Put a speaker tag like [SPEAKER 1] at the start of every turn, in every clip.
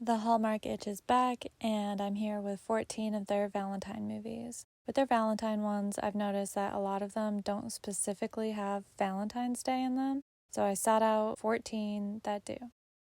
[SPEAKER 1] The Hallmark itch is back, and I'm here with 14 of their Valentine movies. With their Valentine ones, I've noticed that a lot of them don't specifically have Valentine's Day in them, so I sought out 14 that do.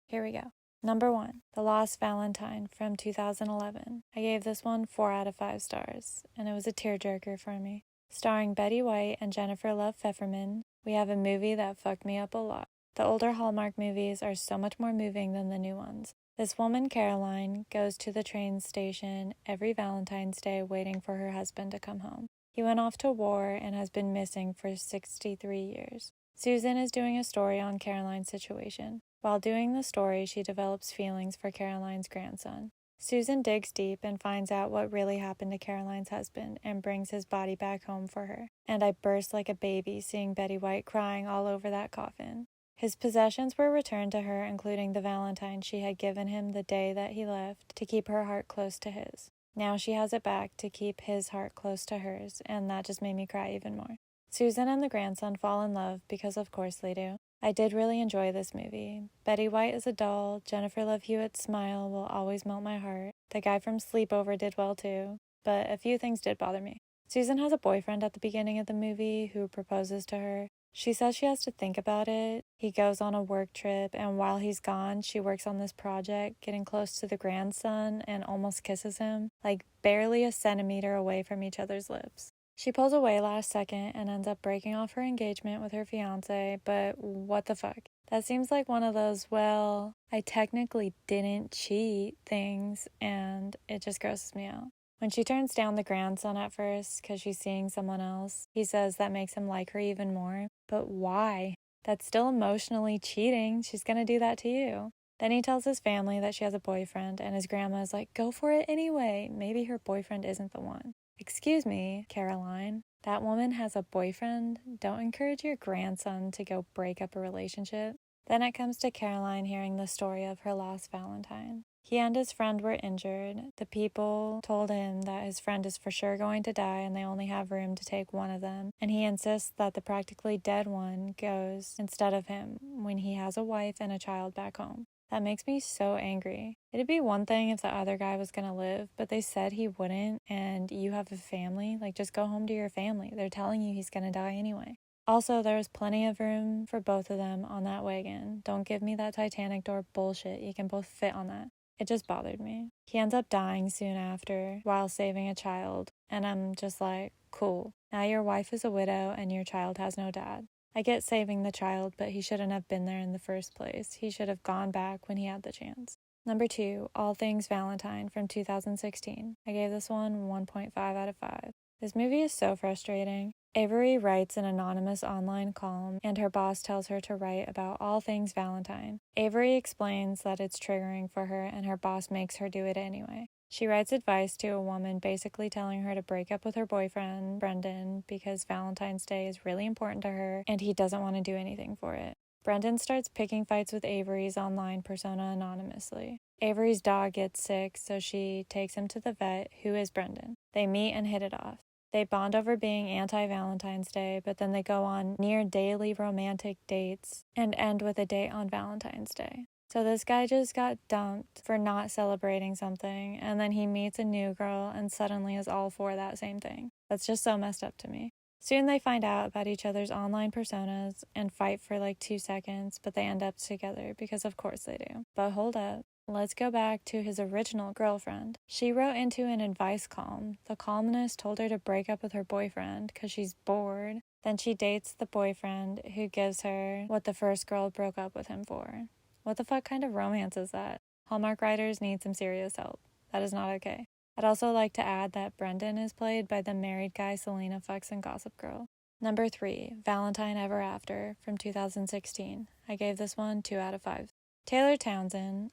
[SPEAKER 1] Here we go. Number 1, The Lost Valentine from 2011. I gave this one 4 out of 5 stars, and it was a tearjerker for me. Starring Betty White and Jennifer Love Pfefferman, we have a movie that fucked me up a lot. The older Hallmark movies are so much more moving than the new ones. This woman, Caroline, goes to the train station every Valentine's Day waiting for her husband to come home. He went off to war and has been missing for 63 years. Susan is doing a story on Caroline's situation. While doing the story, she develops feelings for Caroline's grandson. Susan digs deep and finds out what really happened to Caroline's husband and brings his body back home for her. And I burst like a baby seeing Betty White crying all over that coffin. His possessions were returned to her, including the Valentine she had given him the day that he left to keep her heart close to his. Now she has it back to keep his heart close to hers, and that just made me cry even more. Susan and the grandson fall in love because of course they do. I did really enjoy this movie. Betty White is a doll. Jennifer Love Hewitt's smile will always melt my heart. The guy from Sleepover did well too, but a few things did bother me. Susan has a boyfriend at the beginning of the movie who proposes to her. She says she has to think about it. He goes on a work trip, and while he's gone, she works on this project, getting close to the grandson and almost kisses him, like barely a centimeter away from each other's lips. She pulls away last second and ends up breaking off her engagement with her fiancé, but what the fuck? That seems like one of those, well, I technically didn't cheat things, and it just grosses me out. When she turns down the grandson at first because she's seeing someone else, he says that makes him like her even more. But why? That's still emotionally cheating. She's gonna do that to you. Then he tells his family that she has a boyfriend, and his grandma is like, go for it anyway. Maybe her boyfriend isn't the one. Excuse me, Caroline. That woman has a boyfriend. Don't encourage your grandson to go break up a relationship. Then it comes to Caroline hearing the story of her lost Valentine. He and his friend were injured. The people told him that his friend is for sure going to die and they only have room to take one of them. And he insists that the practically dead one goes instead of him when he has a wife and a child back home. That makes me so angry. It'd be one thing if the other guy was gonna live, but they said he wouldn't, and you have a family. Like, just go home to your family. They're telling you he's gonna die anyway. Also, there was plenty of room for both of them on that wagon. Don't give me that Titanic door bullshit. You can both fit on that. It just bothered me. He ends up dying soon after while saving a child, and I'm just like, cool. Now your wife is a widow and your child has no dad. I get saving the child, but he shouldn't have been there in the first place. He should have gone back when he had the chance. Number 2, All Things Valentine from 2016. I gave this one 1.5 out of 5. This movie is so frustrating. Avery writes an anonymous online column, and her boss tells her to write about all things Valentine. Avery explains that it's triggering for her, and her boss makes her do it anyway. She writes advice to a woman basically telling her to break up with her boyfriend, Brendan, because Valentine's Day is really important to her, and he doesn't want to do anything for it. Brendan starts picking fights with Avery's online persona anonymously. Avery's dog gets sick, so she takes him to the vet, who is Brendan. They meet and hit it off. They bond over being anti-Valentine's Day, but then they go on near-daily romantic dates and end with a date on Valentine's Day. So this guy just got dumped for not celebrating something, and then he meets a new girl and suddenly is all for that same thing. That's just so messed up to me. Soon they find out about each other's online personas and fight for like 2 seconds, but they end up together because of course they do. But hold up. Let's go back to his original girlfriend. She wrote into an advice column. The columnist told her to break up with her boyfriend because she's bored. Then she dates the boyfriend who gives her what the first girl broke up with him for. What the fuck kind of romance is that? Hallmark writers need some serious help. That is not okay. I'd also like to add that Brendan is played by the married guy Selena fucks in Gossip Girl. Number 3, Valentine Ever After from 2016. I gave this one 2 out of 5. Taylor Townsend,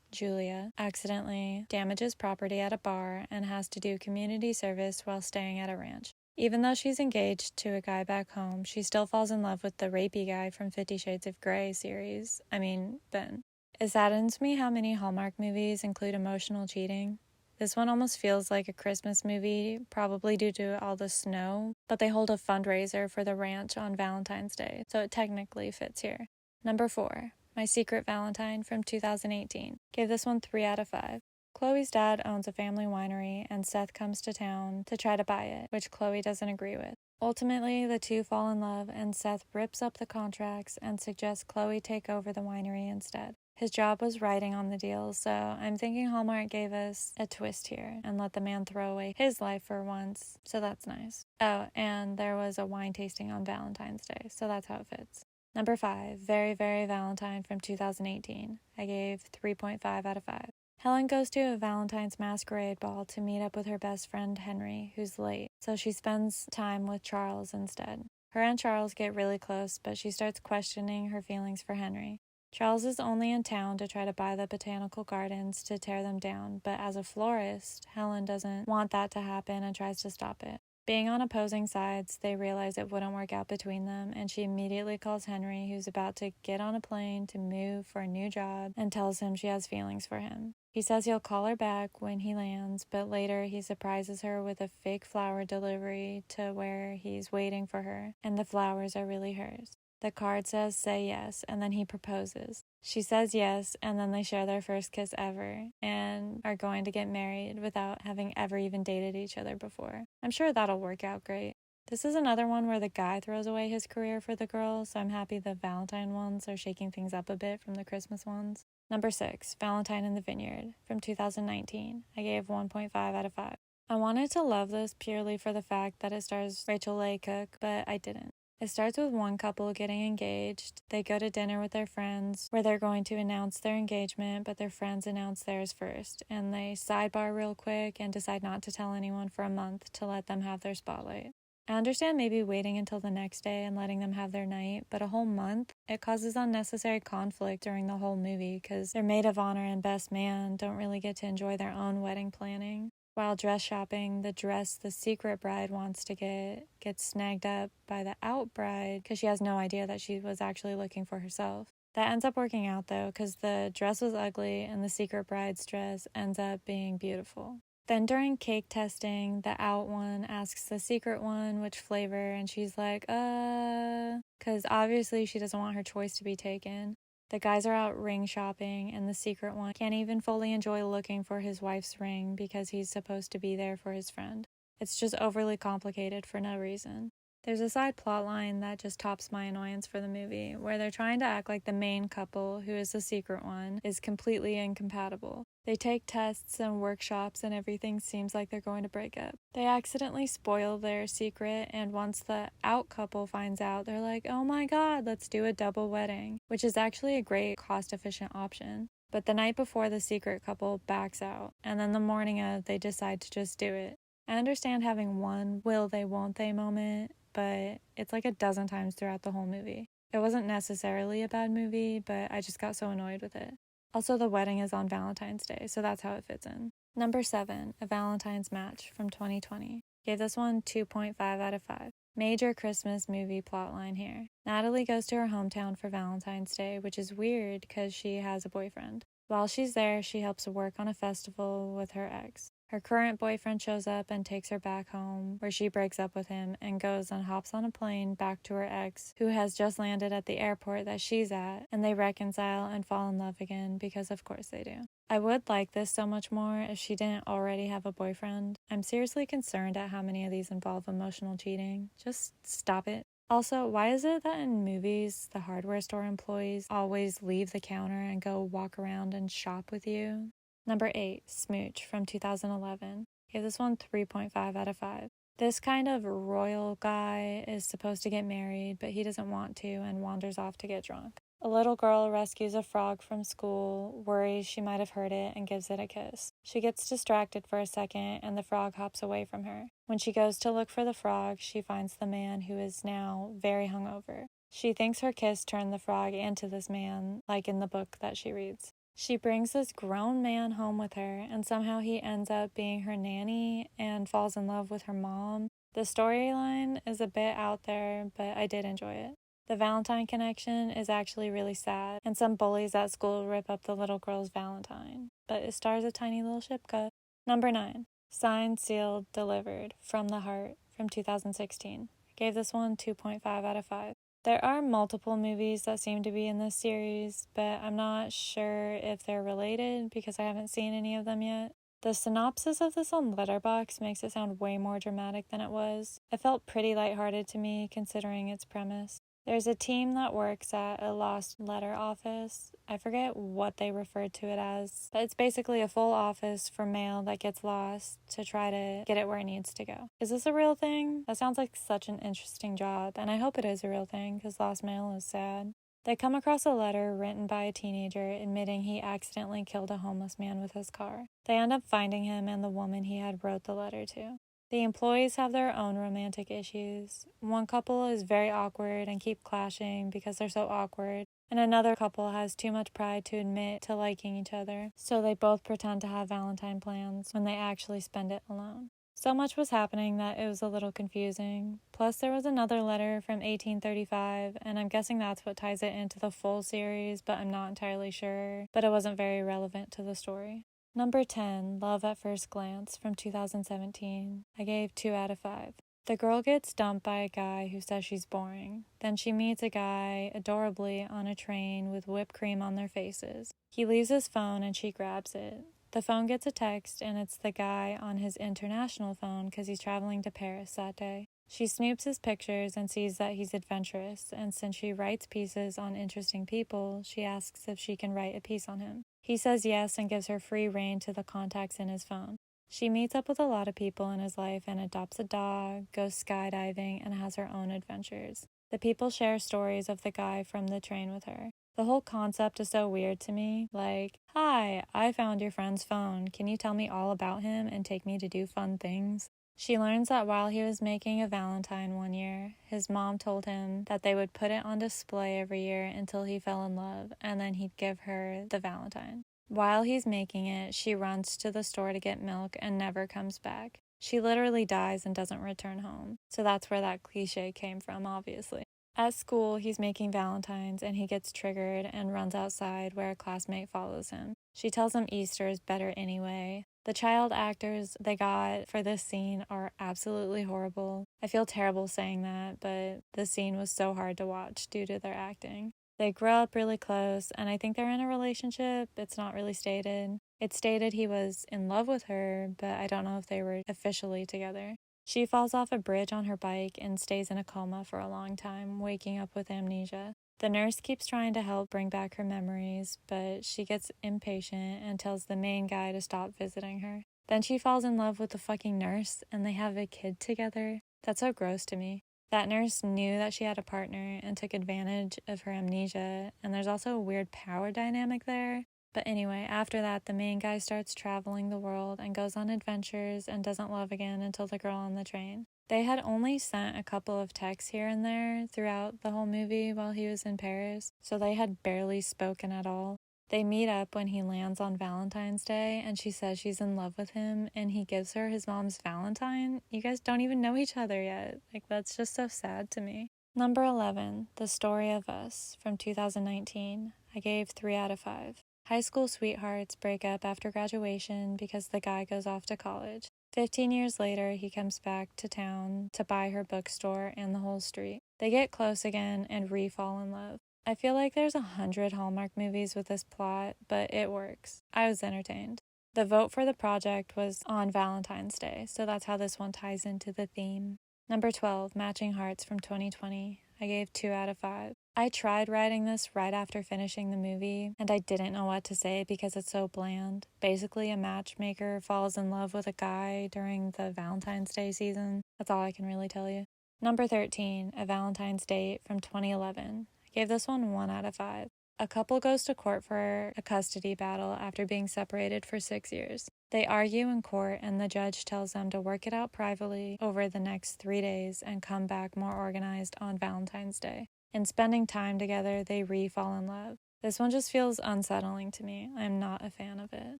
[SPEAKER 1] Julia, accidentally damages property at a bar and has to do community service while staying at a ranch. Even though she's engaged to a guy back home, she still falls in love with the rapey guy from 50 Shades of Grey series. Ben. It saddens me how many Hallmark movies include emotional cheating. This one almost feels like a Christmas movie, probably due to all the snow, but they hold a fundraiser for the ranch on Valentine's Day, so it technically fits here. Number 4, My Secret Valentine from 2018. Gave this one 3 out of 5. Chloe's dad owns a family winery, and Seth comes to town to try to buy it, which Chloe doesn't agree with. Ultimately, the two fall in love, and Seth rips up the contracts and suggests Chloe take over the winery instead. His job was writing on the deal, so I'm thinking Hallmark gave us a twist here and let the man throw away his life for once, so that's nice. Oh, and there was a wine tasting on Valentine's Day, so that's how it fits. Number 5, Very, Very Valentine from 2018. I gave 3.5 out of 5. Helen goes to a Valentine's masquerade ball to meet up with her best friend Henry, who's late, so she spends time with Charles instead. Her and Charles get really close, but she starts questioning her feelings for Henry. Charles is only in town to try to buy the botanical gardens to tear them down, but as a florist, Helen doesn't want that to happen and tries to stop it. Being on opposing sides, they realize it wouldn't work out between them, and she immediately calls Henry, who's about to get on a plane to move for a new job, and tells him she has feelings for him. He says he'll call her back when he lands, but later he surprises her with a fake flower delivery to where he's waiting for her, and the flowers are really hers. The card says, "Say yes," and then he proposes. She says yes, and then they share their first kiss ever, and are going to get married without having ever even dated each other before. I'm sure that'll work out great. This is another one where the guy throws away his career for the girl, so I'm happy the Valentine ones are shaking things up a bit from the Christmas ones. Number 6, Valentine in the Vineyard, from 2019. I gave 1.5 out of 5. I wanted to love this purely for the fact that it stars Rachel Leigh Cook, but I didn't. It starts with one couple getting engaged. They go to dinner with their friends where they're going to announce their engagement, but their friends announce theirs first. And they sidebar real quick and decide not to tell anyone for a month to let them have their spotlight. I understand maybe waiting until the next day and letting them have their night, but a whole month? It causes unnecessary conflict during the whole movie because their maid of honor and best man don't really get to enjoy their own wedding planning. While dress shopping, the dress the secret bride wants to get gets snagged up by the out bride because she has no idea that she was actually looking for herself. That ends up working out though because the dress was ugly and the secret bride's dress ends up being beautiful. Then during cake testing, the out one asks the secret one which flavor, and she's like, because obviously she doesn't want her choice to be taken. The guys are out ring shopping, and the secret one can't even fully enjoy looking for his wife's ring because he's supposed to be there for his friend. It's just overly complicated for no reason. There's a side plot line that just tops my annoyance for the movie, where they're trying to act like the main couple, who is the secret one, is completely incompatible. They take tests and workshops and everything seems like they're going to break up. They accidentally spoil their secret, and once the out couple finds out, they're like, "Oh my god, let's do a double wedding," which is actually a great cost-efficient option. But the night before, the secret couple backs out, and then the morning of, they decide to just do it. I understand having one will they won't they moment, but it's like a dozen times throughout the whole movie. It wasn't necessarily a bad movie, but I just got so annoyed with it. Also, the wedding is on Valentine's Day, so that's how it fits in. Number 7, A Valentine's Match from 2020. Gave this one 2.5 out of 5. Major Christmas movie plotline here. Natalie goes to her hometown for Valentine's Day, which is weird because she has a boyfriend. While she's there, she helps work on a festival with her ex. Her current boyfriend shows up and takes her back home, where she breaks up with him and goes and hops on a plane back to her ex, who has just landed at the airport that she's at, and they reconcile and fall in love again because of course they do. I would like this so much more if she didn't already have a boyfriend. I'm seriously concerned at how many of these involve emotional cheating. Just stop it. Also, why is it that in movies, the hardware store employees always leave the counter and go walk around and shop with you? Number 8, Smooch from 2011. Gave this one 3.5 out of 5. This kind of royal guy is supposed to get married, but he doesn't want to and wanders off to get drunk. A little girl rescues a frog from school, worries she might have hurt it, and gives it a kiss. She gets distracted for a second, and the frog hops away from her. When she goes to look for the frog, she finds the man who is now very hungover. She thinks her kiss turned the frog into this man, like in the book that she reads. She brings this grown man home with her, and somehow he ends up being her nanny and falls in love with her mom. The storyline is a bit out there, but I did enjoy it. The Valentine connection is actually really sad, and some bullies at school rip up the little girl's Valentine, but it stars a tiny little Shipka. Number 9, Signed, Sealed, Delivered, From the Heart, from 2016. I gave this one 2.5 out of 5. There are multiple movies that seem to be in this series, but I'm not sure if they're related because I haven't seen any of them yet. The synopsis of this on Letterboxd makes it sound way more dramatic than it was. It felt pretty lighthearted to me considering its premise. There's a team that works at a lost letter office. I forget what they referred to it as, but it's basically a full office for mail that gets lost to try to get it where it needs to go. Is this a real thing? That sounds like such an interesting job, and I hope it is a real thing because lost mail is sad. They come across a letter written by a teenager admitting he accidentally killed a homeless man with his car. They end up finding him and the woman he had wrote the letter to. The employees have their own romantic issues. One couple is very awkward and keep clashing because they're so awkward, and another couple has too much pride to admit to liking each other, so they both pretend to have Valentine plans when they actually spend it alone. So much was happening that it was a little confusing. Plus, there was another letter from 1835, and I'm guessing that's what ties it into the full series, but I'm not entirely sure. But it wasn't very relevant to the story. Number 10, Love at First Glance from 2017. I gave 2 out of 5. The girl gets dumped by a guy who says she's boring. Then she meets a guy adorably on a train with whipped cream on their faces. He leaves his phone and she grabs it. The phone gets a text and it's the guy on his international phone because he's traveling to Paris that day. She snoops his pictures and sees that he's adventurous, and since she writes pieces on interesting people, she asks if she can write a piece on him. He says yes and gives her free rein to the contacts in his phone. She meets up with a lot of people in his life and adopts a dog, goes skydiving, and has her own adventures. The people share stories of the guy from the train with her. The whole concept is so weird to me, like, "Hi, I found your friend's phone. Can you tell me all about him and take me to do fun things?" She learns that while he was making a Valentine one year, his mom told him that they would put it on display every year until he fell in love, and then he'd give her the Valentine. While he's making it, she runs to the store to get milk and never comes back. She literally dies and doesn't return home. So that's where that cliche came from, obviously. At school, he's making Valentines and he gets triggered and runs outside where a classmate follows him. She tells him Easter is better anyway. The child actors they got for this scene are absolutely horrible. I feel terrible saying that, but this scene was so hard to watch due to their acting. They grow up really close, and I think they're in a relationship. It's not really stated. It's stated he was in love with her, but I don't know if they were officially together. She falls off a bridge on her bike and stays in a coma for a long time, waking up with amnesia. The nurse keeps trying to help bring back her memories, but she gets impatient and tells the main guy to stop visiting her. Then she falls in love with the fucking nurse, and they have a kid together. That's so gross to me. That nurse knew that she had a partner and took advantage of her amnesia, and there's also a weird power dynamic there. But anyway, after that, the main guy starts traveling the world and goes on adventures and doesn't love again until the girl on the train. They had only sent a couple of texts here and there throughout the whole movie while he was in Paris, so they had barely spoken at all. They meet up when he lands on Valentine's Day, and she says she's in love with him, and he gives her his mom's Valentine. You guys don't even know each other yet. Like, that's just so sad to me. Number 11, The Story of Us from 2019. I gave 3 out of 5. High school sweethearts break up after graduation because the guy goes off to college. 15 years later, he comes back to town to buy her bookstore and the whole street. They get close again and re-fall in love. I feel like there's 100 Hallmark movies with this plot, but it works. I was entertained. The vote for the project was on Valentine's Day, so that's how this one ties into the theme. Number 12, Matching Hearts from 2020. I gave 2 out of 5. I tried writing this right after finishing the movie, and I didn't know what to say because it's so bland. Basically, a matchmaker falls in love with a guy during the Valentine's Day season. That's all I can really tell you. Number 13, A Valentine's Date from 2011. I gave this one 1 out of 5. A couple goes to court for a custody battle after being separated for 6 years. They argue in court, and the judge tells them to work it out privately over the next 3 days and come back more organized on Valentine's Day. In spending time together, they re-fall in love. This one just feels unsettling to me. I'm not a fan of it.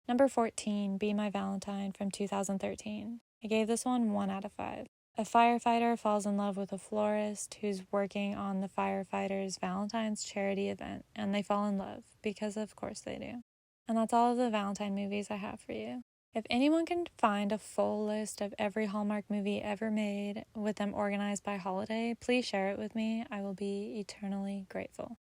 [SPEAKER 1] Number 14, Be My Valentine from 2013. I gave this one 1 out of 5. A firefighter falls in love with a florist who's working on the firefighter's Valentine's charity event, and they fall in love, because of course they do. And that's all of the Valentine movies I have for you. If anyone can find a full list of every Hallmark movie ever made with them organized by holiday, please share it with me. I will be eternally grateful.